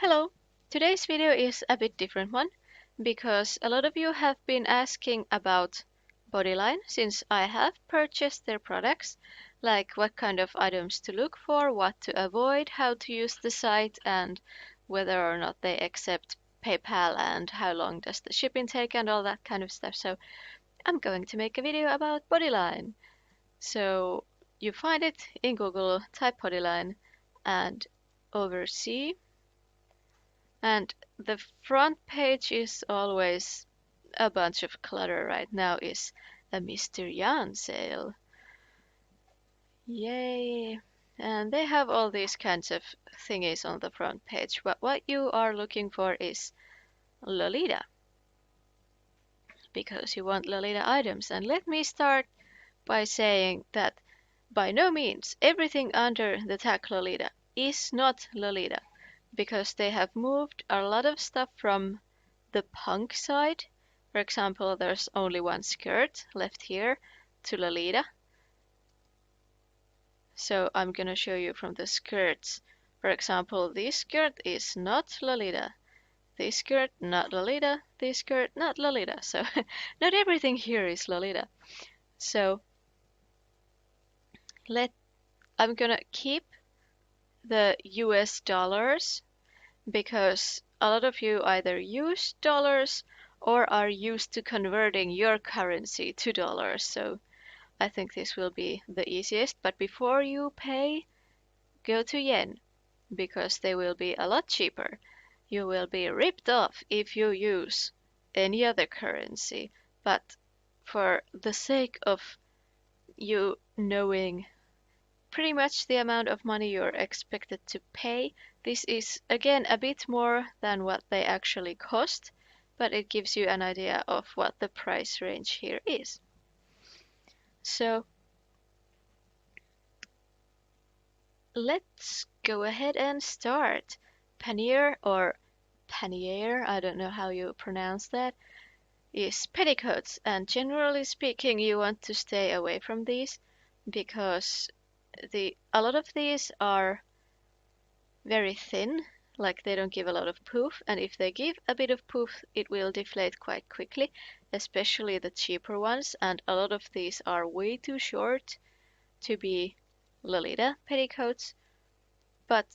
Hello! Today's video is a bit different one because a lot of you have been asking about Bodyline since I have purchased their products, like what kind of items to look for, what to avoid, how to use the site, and whether or not they accept PayPal and how long does the shipping take and all that kind of stuff. So I'm going to make a video about Bodyline. So you find it in Google, type Bodyline and oversee. And the front page is always a bunch of clutter. Right now is a Mr. Yan sale. Yay! And they have all these kinds of thingies on the front page. But what you are looking for is Lolita. Because you want Lolita items. And let me start by saying that by no means everything under the tag Lolita is not Lolita. Because they have moved a lot of stuff from the punk side. For example, there's only one skirt left here to Lolita. So I'm gonna show you from the skirts. For example, this skirt is not Lolita. This skirt, not Lolita. This skirt, not Lolita. So not everything here is Lolita. So I'm gonna keep the US dollars because a lot of you either use dollars or are used to converting your currency to dollars. So I think this will be the easiest. But before you pay, go to yen because they will be a lot cheaper. You will be ripped off if you use any other currency. But for the sake of you knowing pretty much the amount of money you're expected to pay, this is again a bit more than what they actually cost, but it gives you an idea of what the price range here is. So let's go ahead and start. Pannier or pannier, I don't know how you pronounce that, is petticoats, and generally speaking you want to stay away from these because a lot of these are very thin, like they don't give a lot of poof, and if they give a bit of poof it will deflate quite quickly, especially the cheaper ones, and a lot of these are way too short to be Lolita petticoats. But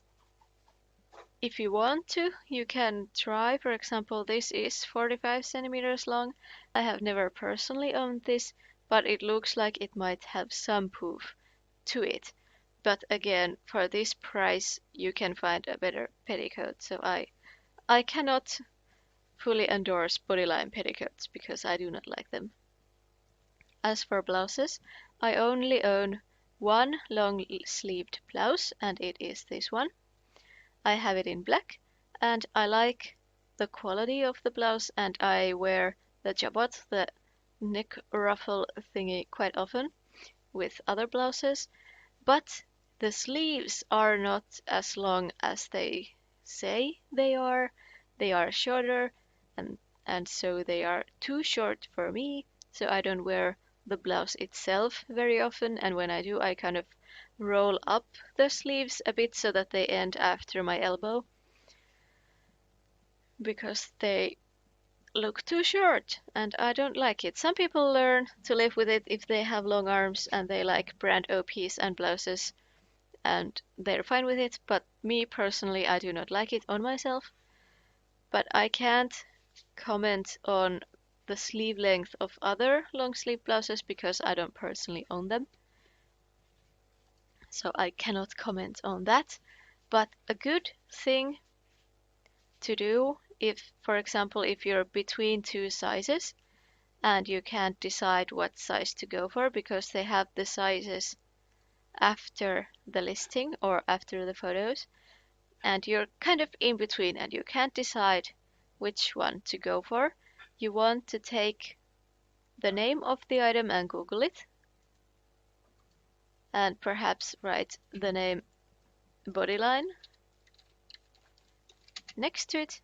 if you want to, you can try. For example, this is 45 centimeters long. I have never personally owned this, but it looks like it might have some poof to it. But again, for this price, you can find a better petticoat. So I cannot fully endorse Bodyline petticoats because I do not like them. As for blouses, I only own one long-sleeved blouse, and it is this one. I have it in black, and I like the quality of the blouse, and I wear the jabot, the neck ruffle thingy, quite often with other blouses. But the sleeves are not as long as they say they are. They are shorter, and so they are too short for me, so I don't wear the blouse itself very often, and when I do I kind of roll up the sleeves a bit so that they end after my elbow because they look too short and I don't like it. Some people learn to live with it if they have long arms and they like brand OPs and blouses and they're fine with it, but me personally, I do not like it on myself. But I can't comment on the sleeve length of other long sleeve blouses because I don't personally own them. So I cannot comment on that. But a good thing to do if, for example, if you're between two sizes and you can't decide what size to go for because they have the sizes after the listing or after the photos, and you're kind of in between and you can't decide which one to go for, you want to take the name of the item and Google it, and perhaps write the name Bodyline next to it,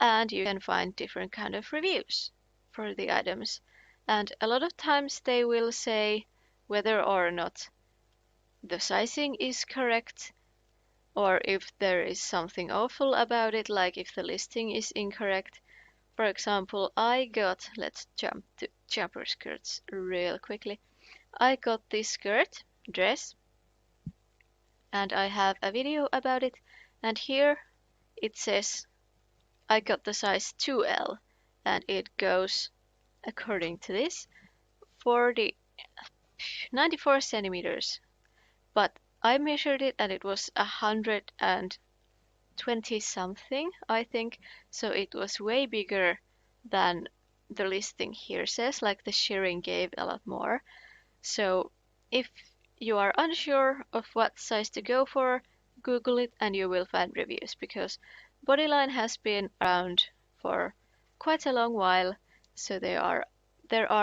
and you can find different kind of reviews for the items. And a lot of times they will say whether or not the sizing is correct, or if there is something awful about it, like if the listing is incorrect. For example, let's jump to jumper skirts real quickly. I got this dress, and I have a video about it, and here it says I got the size 2L, and it goes, according to this, 94 centimeters. But I measured it and it was 120 something, I think, so it was way bigger than the listing here says, like the shirring gave a lot more. So if you are unsure of what size to go for, Google it and you will find reviews, because Bodyline has been around for quite a long while, so there are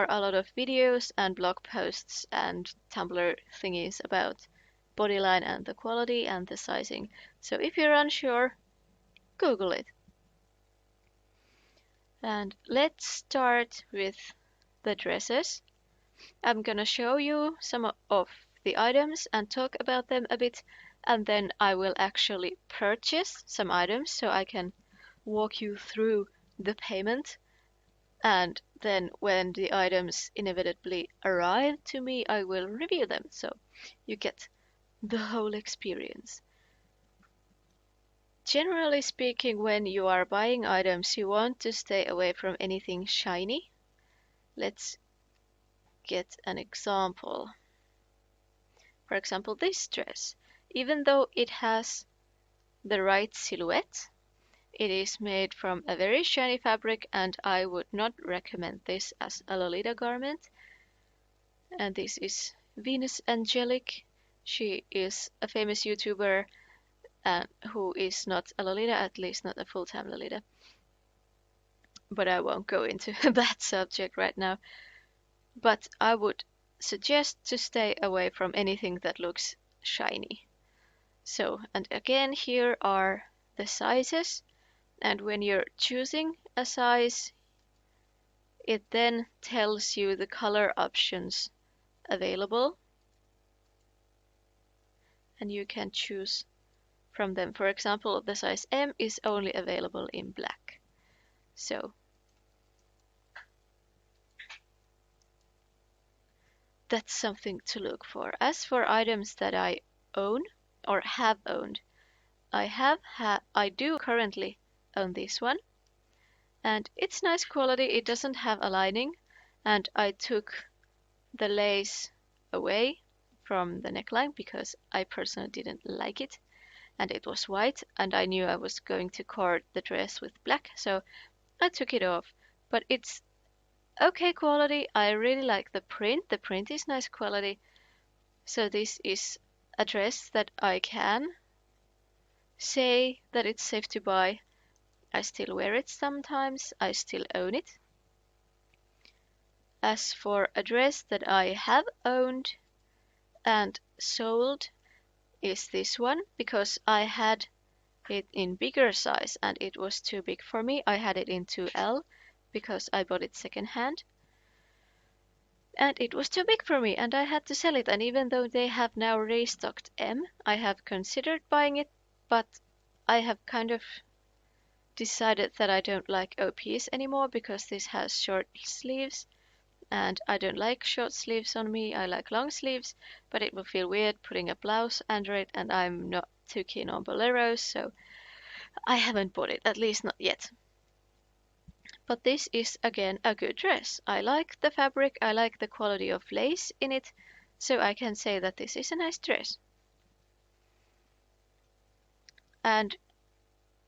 a lot of videos and blog posts and Tumblr thingies about Bodyline and the quality and the sizing. So if you're unsure, Google it. And let's start with the dresses. I'm gonna show you some of the items and talk about them a bit, and then I will actually purchase some items so I can walk you through the payment. And then when the items inevitably arrive to me, I will review them so you get the whole experience. Generally speaking, when you are buying items, you want to stay away from anything shiny. Let's get an example. For example, this dress. Even though it has the right silhouette, it is made from a very shiny fabric, and I would not recommend this as a Lolita garment. And this is Venus Angelic. She is a famous YouTuber who is not a Lolita, at least not a full-time Lolita. But I won't go into that subject right now. But I would suggest to stay away from anything that looks shiny. So, and again, here are the sizes. And when you're choosing a size, it then tells you the color options available. And you can choose from them. For example, the size M is only available in black. So that's something to look for. As for items that I own or have owned, I do currently own this one, and it's nice quality. It doesn't have a lining, and I took the lace away from the neckline because I personally didn't like it, and it was white, and I knew I was going to cord the dress with black, so I took it off. But it's okay quality. I really like the print. The print is nice quality. So this is a dress that I can say that it's safe to buy. I still wear it sometimes. I still own it. As for a dress that I have owned and sold is this one, because I had it in bigger size and it was too big for me. I had it in 2L because I bought it secondhand. And it was too big for me and I had to sell it. And even though they have now restocked M, I have considered buying it, but I have kind of decided that I don't like OPs anymore because this has short sleeves. And I don't like short sleeves on me. I like long sleeves, but it will feel weird putting a blouse under it, and I'm not too keen on boleros, so I haven't bought it, at least not yet. But this is again a good dress. I like the fabric, I like the quality of lace in it, so I can say that this is a nice dress. And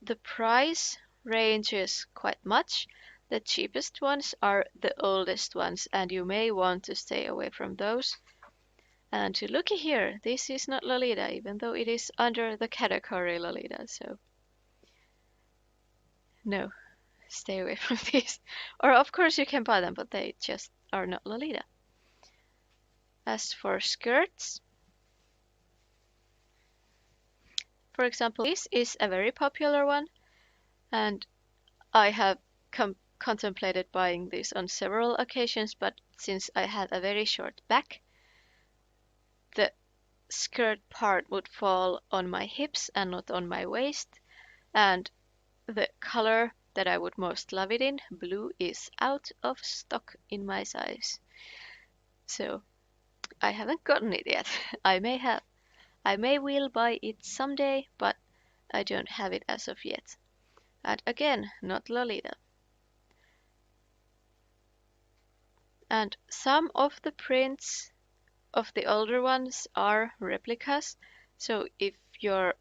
the price ranges quite much. The cheapest ones are the oldest ones, and you may want to stay away from those. And looky here, this is not Lolita, even though it is under the category Lolita, so no, stay away from these. Or of course you can buy them, but they just are not Lolita. As for skirts, for example, this is a very popular one, and I have contemplated buying this on several occasions, but since I have a very short back, the skirt part would fall on my hips and not on my waist. And the color that I would most love it in, blue, is out of stock in my size. So I haven't gotten it yet. I may have. I may will buy it someday, but I don't have it as of yet. And again, not Lolita. And some of the prints of the older ones are replicas. So if you're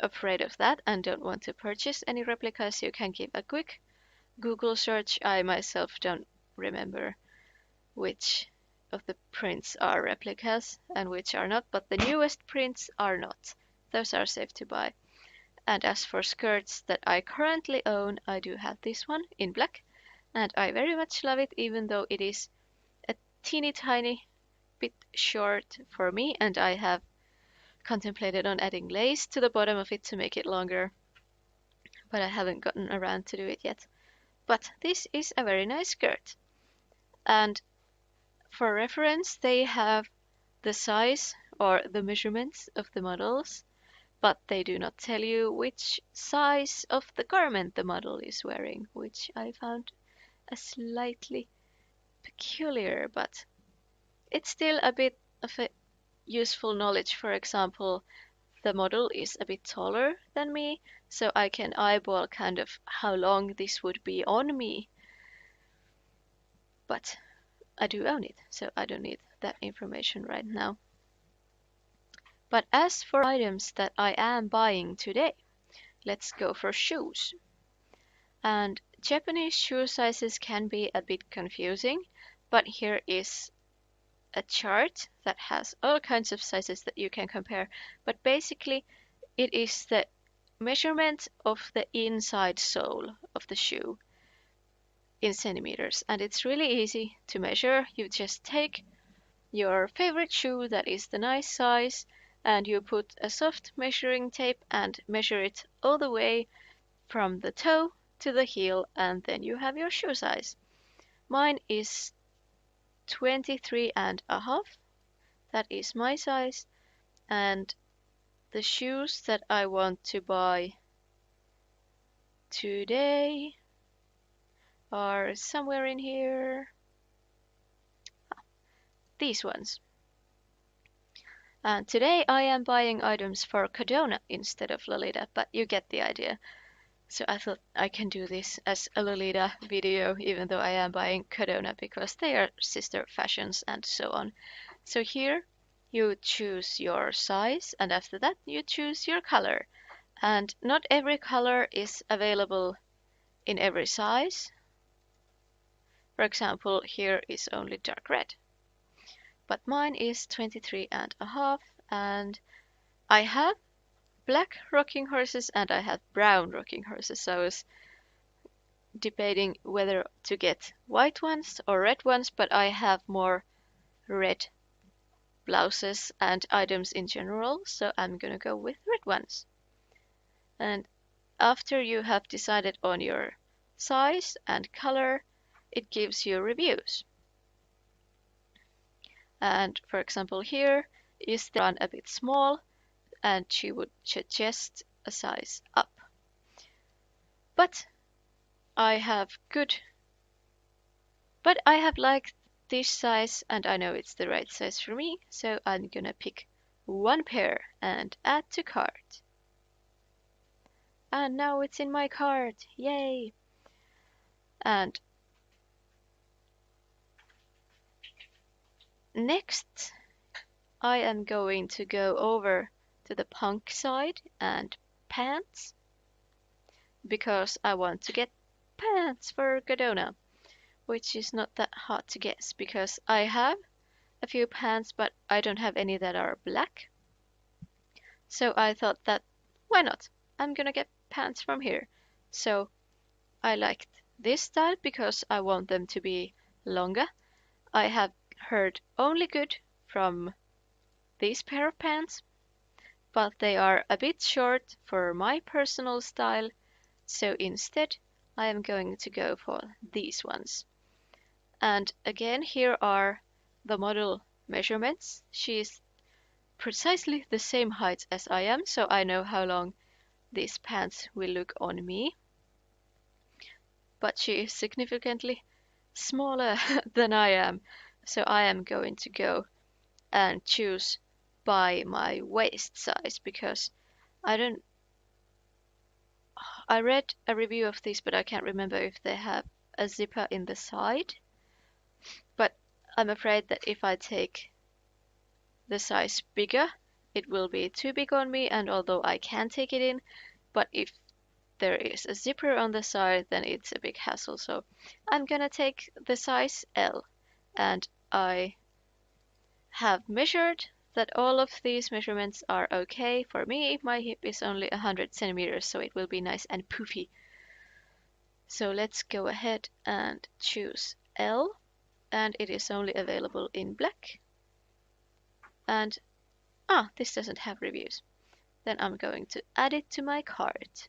afraid of that and don't want to purchase any replicas, you can give a quick Google search. I myself don't remember which of the prints are replicas and which are not, but the newest prints are not. Those are safe to buy. And as for skirts that I currently own, I do have this one in black, and I very much love it, even though it is a teeny tiny bit short for me, and I have contemplated on adding lace to the bottom of it to make it longer, but I haven't gotten around to do it yet. But this is a very nice skirt. And for reference, they have the size or the measurements of the models, but they do not tell you which size of the garment the model is wearing, which I found a slightly peculiar, but it's still a bit of a useful knowledge. For example, the model is a bit taller than me, so I can eyeball kind of how long this would be on me. But I do own it, so I don't need that information right now. But as for items that I am buying today, let's go for shoes. And Japanese shoe sizes can be a bit confusing, but here is a chart that has all kinds of sizes that you can compare. But basically, it is the measurement of the inside sole of the shoe in centimeters. And it's really easy to measure. You just take your favorite shoe that is the nice size, and you put a soft measuring tape and measure it all the way from the toe to the heel, and then you have your shoe size. Mine is 23.5. That is my size, and the shoes that I want to buy today are somewhere in here. These ones. And today I am buying items for Kodona instead of Lolita, but you get the idea. So I thought I can do this as a Lolita video, even though I am buying Kodona, because they are sister fashions and so on. So here you choose your size, and after that you choose your color. And not every color is available in every size. For example, here is only dark red. But mine is 23.5, and I have black rocking horses and I have brown rocking horses. So I was debating whether to get white ones or red ones, but I have more red blouses and items in general, so I'm gonna go with red ones. And after you have decided on your size and color, it gives you reviews. And for example, here is the one a bit small, and she would suggest a size up. But I have liked this size, and I know it's the right size for me, so I'm gonna pick one pair and add to cart. And now it's in my cart, yay! And next, I am going to go over to the punk side and pants, because I want to get pants for Kodona, which is not that hard to guess, because I have a few pants, but I don't have any that are black. So I thought that, why not? I'm gonna get pants from here. So I liked this style because I want them to be longer. I have heard only good from this pair of pants, but they are a bit short for my personal style, so instead I am going to go for these ones. And again, here are the model measurements. She's precisely the same height as I am, so I know how long these pants will look on me. But she is significantly smaller than I am, so I am going to go and choose by my waist size because I don't. I read a review of this, but I can't remember if they have a zipper in the side. But I'm afraid that if I take the size bigger, it will be too big on me, and although I can take it in, but if there is a zipper on the side, then it's a big hassle. So I'm gonna take the size L, and I have measured that all of these measurements are okay for me. My hip is only 100 centimeters, so it will be nice and poofy. So let's go ahead and choose L, and it is only available in black. And this doesn't have reviews. Then I'm going to add it to my cart.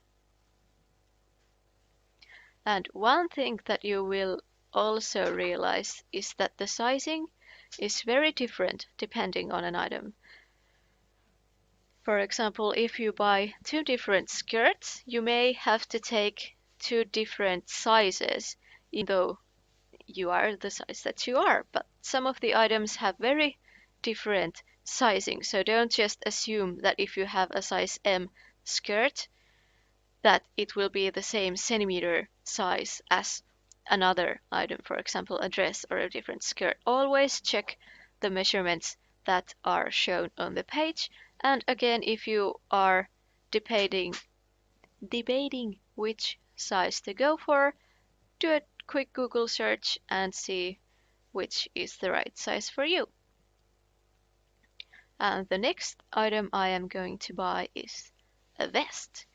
And one thing that you will also realize is that the sizing is very different depending on an item. For example, if you buy two different skirts, you may have to take two different sizes, even though you are the size that you are. But some of the items have very different sizing, so don't just assume that if you have a size M skirt, that it will be the same centimeter size as another item, for example, a dress or a different skirt. Always check the measurements that are shown on the page. And again, if you are debating which size to go for, do a quick Google search and see which is the right size for you. And the next item I am going to buy is a vest,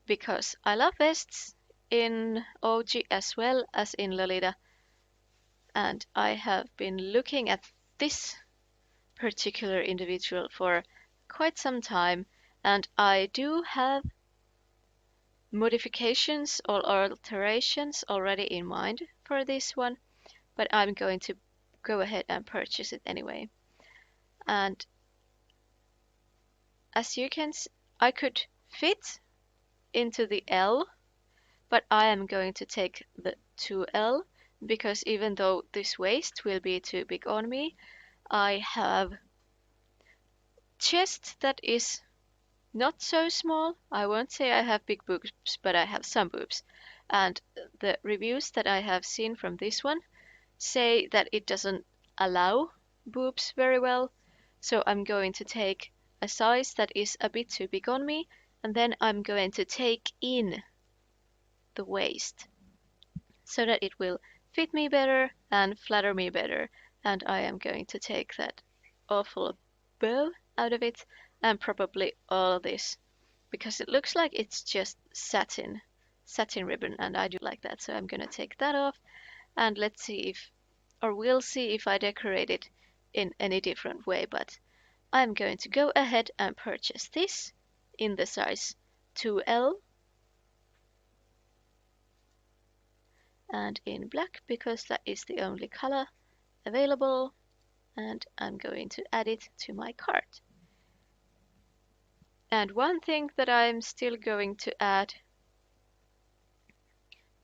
because I love vests in ouji as well as in Lolita, and I have been looking at this particular individual for quite some time, and I do have modifications or alterations already in mind for this one, but I'm going to go ahead and purchase it anyway. And as you can see, I could fit into the L, but I am going to take the 2L because even though this waist will be too big on me, I have chest that is not so small. I won't say I have big boobs, but I have some boobs. And the reviews that I have seen from this one say that it doesn't allow boobs very well. So I'm going to take a size that is a bit too big on me, and then I'm going to take in the waist so that it will fit me better and flatter me better. And I am going to take that awful bow out of it and probably all of this, because it looks like it's just satin ribbon, and I do like that. So I'm gonna take that off, and let's see if, or we'll see if I decorate it in any different way. But I'm going to go ahead and purchase this in the size 2L and in black because that is the only color available, and I'm going to add it to my cart. And one thing that I'm still going to add,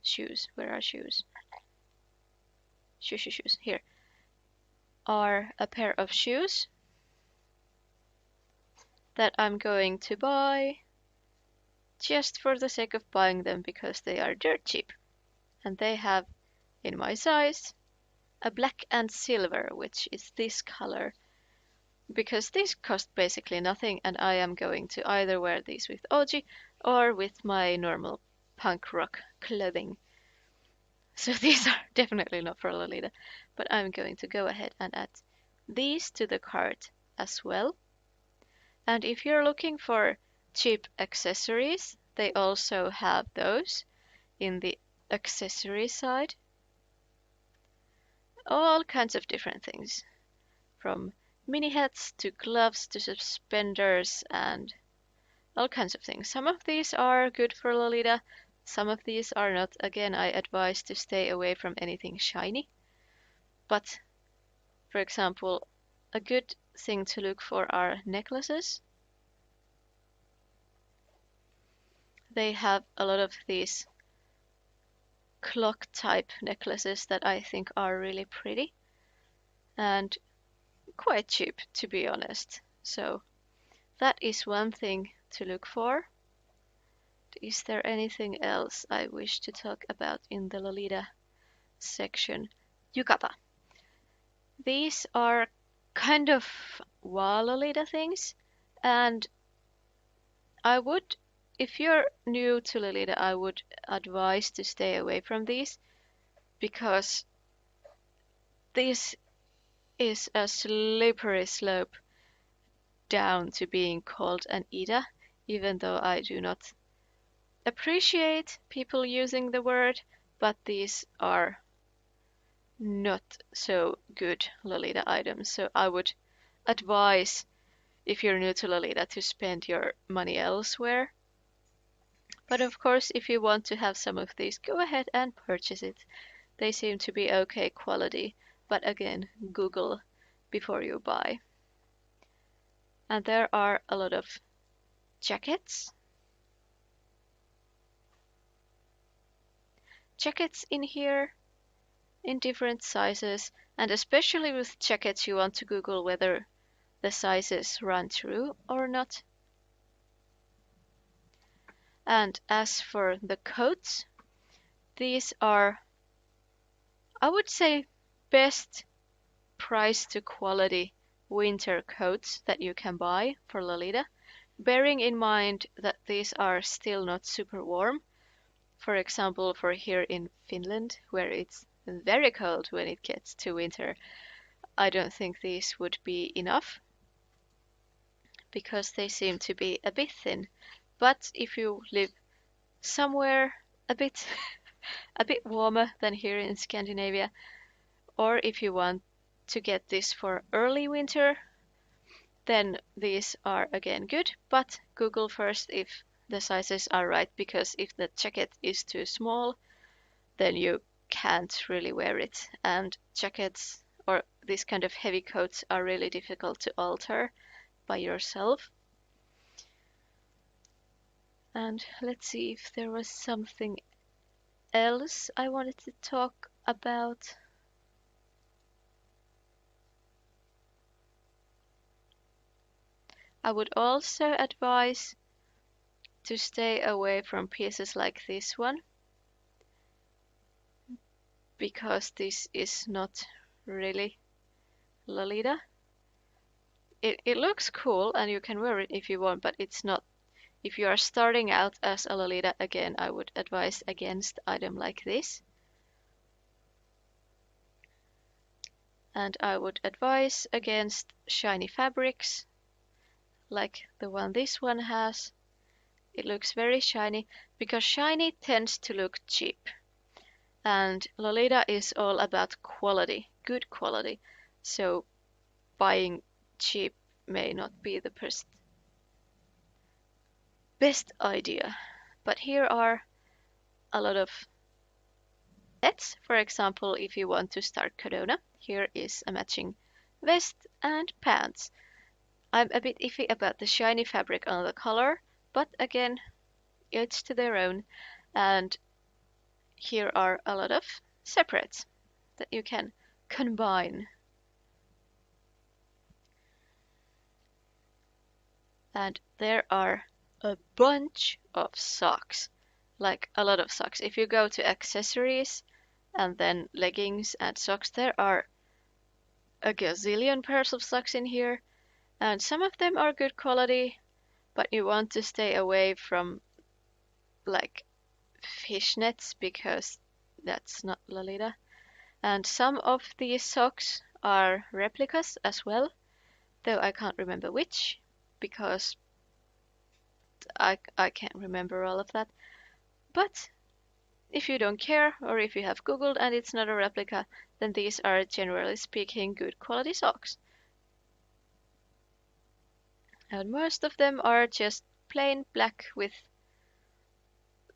shoes, where are shoes? Shoes, here, are a pair of shoes that I'm going to buy just for the sake of buying them because they are dirt cheap. And they have, in my size, a black and silver, which is this color, because these cost basically nothing, and I am going to either wear these with ouji or with my normal punk rock clothing. So these are definitely not for Lolita, but I'm going to go ahead and add these to the cart as well. And if you're looking for cheap accessories, they also have those in the accessory side. All kinds of different things, from mini hats to gloves to suspenders and all kinds of things. Some of these are good for Lolita, some of these are not. Again, I advise to stay away from anything shiny. But, for example, a good thing to look for are necklaces. They have a lot of these clock type necklaces that I think are really pretty and quite cheap, to be honest. So that is one thing to look for. Is there anything else I wish to talk about in the Lolita section? Yukata. These are kind of wa Lolita things, and I would, if you're new to Lolita, I would advise to stay away from these because this is a slippery slope down to being called an Ida, even though I do not appreciate people using the word, but these are not so good Lolita items. So I would advise, if you're new to Lolita, to spend your money elsewhere. But of course, if you want to have some of these, go ahead and purchase it. They seem to be okay quality, but again, Google before you buy. And there are a lot of jackets. Jackets in here in different sizes, and especially with jackets you want to Google whether the sizes run true or not. And as for the coats, these are, I would say, best price to quality winter coats that you can buy for Lolita, bearing in mind that these are still not super warm. For example, for here in Finland, where it's very cold when it gets to winter, I don't think these would be enough because they seem to be a bit thin. But if you live somewhere a bit a bit warmer than here in Scandinavia, or if you want to get this for early winter, then these are again good, but Google first if the sizes are right, because if the jacket is too small, then you can't really wear it. And jackets or these kind of heavy coats are really difficult to alter by yourself. And let's see if there was something else I wanted to talk about. I would also advise to stay away from pieces like this one, because this is not really Lolita. It looks cool and you can wear it if you want, but it's not. If you are starting out as a Lolita, again, I would advise against item like this. And I would advise against shiny fabrics, like the one this one has. It looks very shiny, because shiny tends to look cheap. And Lolita is all about quality, good quality. So buying cheap may not be the best idea. But here are a lot of sets. For example, if you want to start kodona, here is a matching vest and pants. I'm a bit iffy about the shiny fabric on the color, but again, each to their own. And here are a lot of separates that you can combine. And there are a bunch of socks, like a lot of socks. If you go to accessories and then leggings and socks, there are a gazillion pairs of socks in here, and some of them are good quality, but you want to stay away from like fishnets because that's not Lolita. And some of these socks are replicas as well, though I can't remember which, because I can't remember all of that. But if you don't care, or if you have Googled and it's not a replica, then these are generally speaking good quality socks. And most of them are just plain black with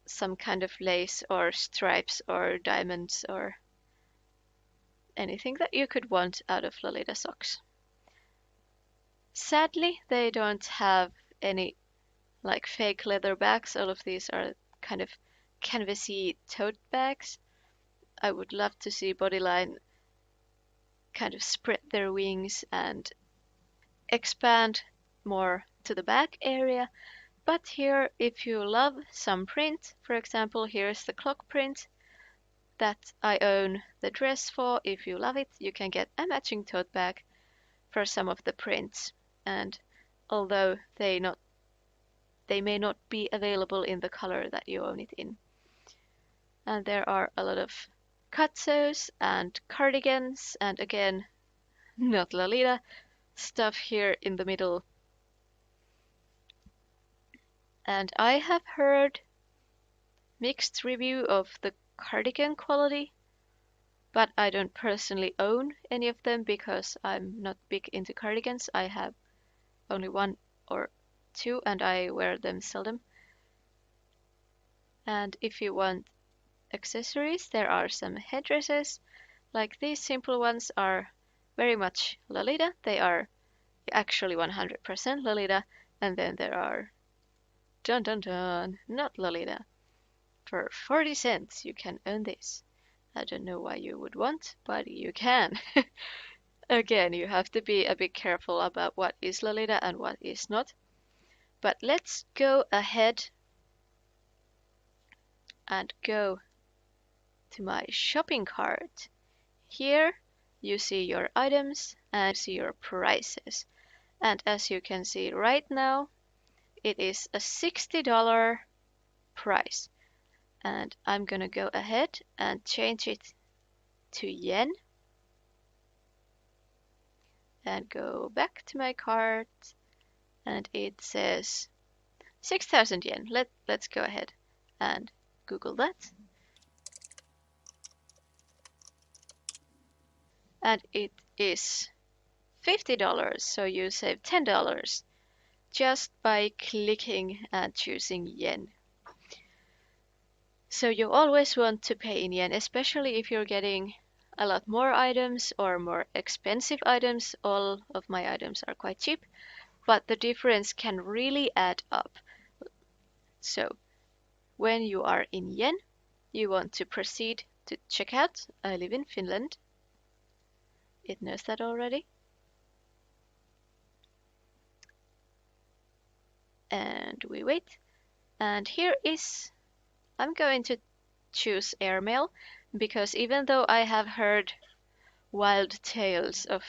some kind of lace or stripes or diamonds or anything that you could want out of Lolita socks. Sadly, they don't have any like fake leather bags. All of these are kind of canvasy tote bags. I would love to see Bodyline kind of spread their wings and expand more to the back area. But here, if you love some print, for example, here's the clock print that I own the dress for. If you love it, you can get a matching tote bag for some of the prints. And although they may not be available in the color that you own it in. And there are a lot of cutsos and cardigans, and again, not Lolita stuff here in the middle. And I have heard mixed review of the cardigan quality, but I don't personally own any of them because I'm not big into cardigans. I have only one or two and I wear them seldom. And if you want accessories, there are some headdresses. Like these simple ones are very much Lolita. They are actually 100% Lolita. And then there are, dun dun dun, not Lolita. For 40 cents you can own this. I don't know why you would want, but you can. Again, you have to be a bit careful about what is Lolita and what is not. But let's go ahead and go to my shopping cart. Here you see your items and see your prices. And as you can see right now, it is a $60 price. And I'm gonna go ahead and change it to yen. And go back to my cart. And it says 6,000 yen. Let's go ahead and Google that. And it is $50, so you save $10 just by clicking and choosing yen. So you always want to pay in yen, especially if you're getting a lot more items or more expensive items. All of my items are quite cheap, but the difference can really add up. So when you are in yen, you want to proceed to checkout. I live in Finland. It knows that already. And we wait. And here is, I'm going to choose airmail because even though I have heard wild tales of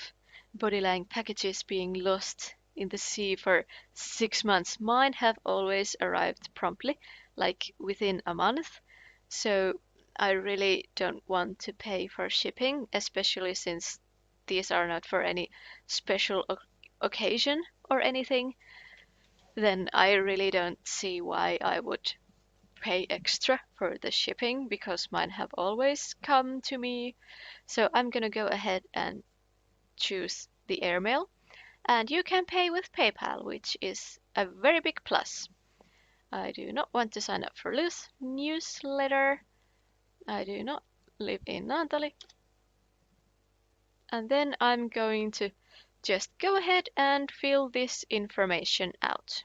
Bodyline packages being lost in the sea for 6 months, mine have always arrived promptly, like within a month. So I really don't want to pay for shipping, especially since these are not for any special occasion or anything. Then I really don't see why I would pay extra for the shipping because mine have always come to me. So I'm gonna go ahead and choose the airmail. And you can pay with PayPal, which is a very big plus. I do not want to sign up for loose newsletter. I do not live in Naantali. And then I'm going to just go ahead and fill this information out.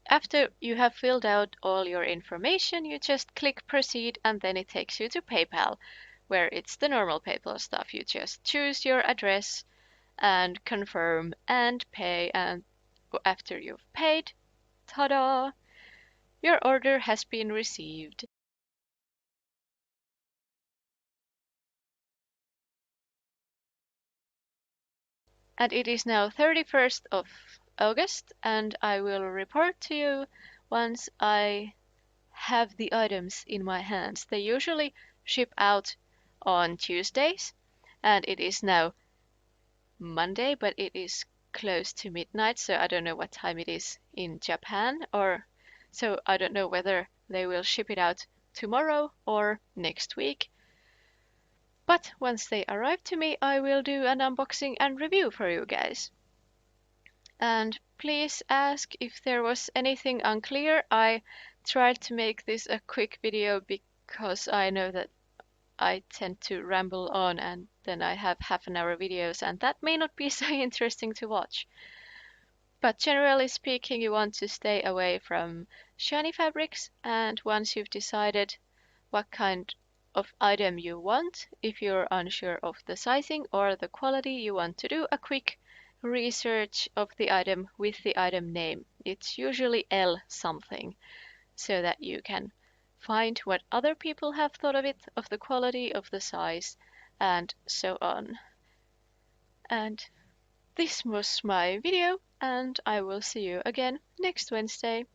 After you have filled out all your information, you just click proceed and then it takes you to PayPal, where it's the normal PayPal stuff. You just choose your address and confirm and pay, and after you've paid, ta-da! Your order has been received. And it is now 31st of August, and I will report to you once I have the items in my hands. They usually ship out on Tuesdays, and it is now Monday, but it is close to midnight, so I don't know what time it is in Japan, or so I don't know whether they will ship it out tomorrow or next week. But once they arrive to me, I will do an unboxing and review for you guys. And please ask if there was anything unclear. I tried to make this a quick video because I know that I tend to ramble on and then I have half an hour videos, and that may not be so interesting to watch. But generally speaking, you want to stay away from shiny fabrics, and once you've decided what kind of item you want, if you're unsure of the sizing or the quality, you want to do a quick research of the item with the item name. It's usually L something, so that you can find what other people have thought of it, of the quality, of the size, and so on. And this was my video, and I will see you again next Wednesday.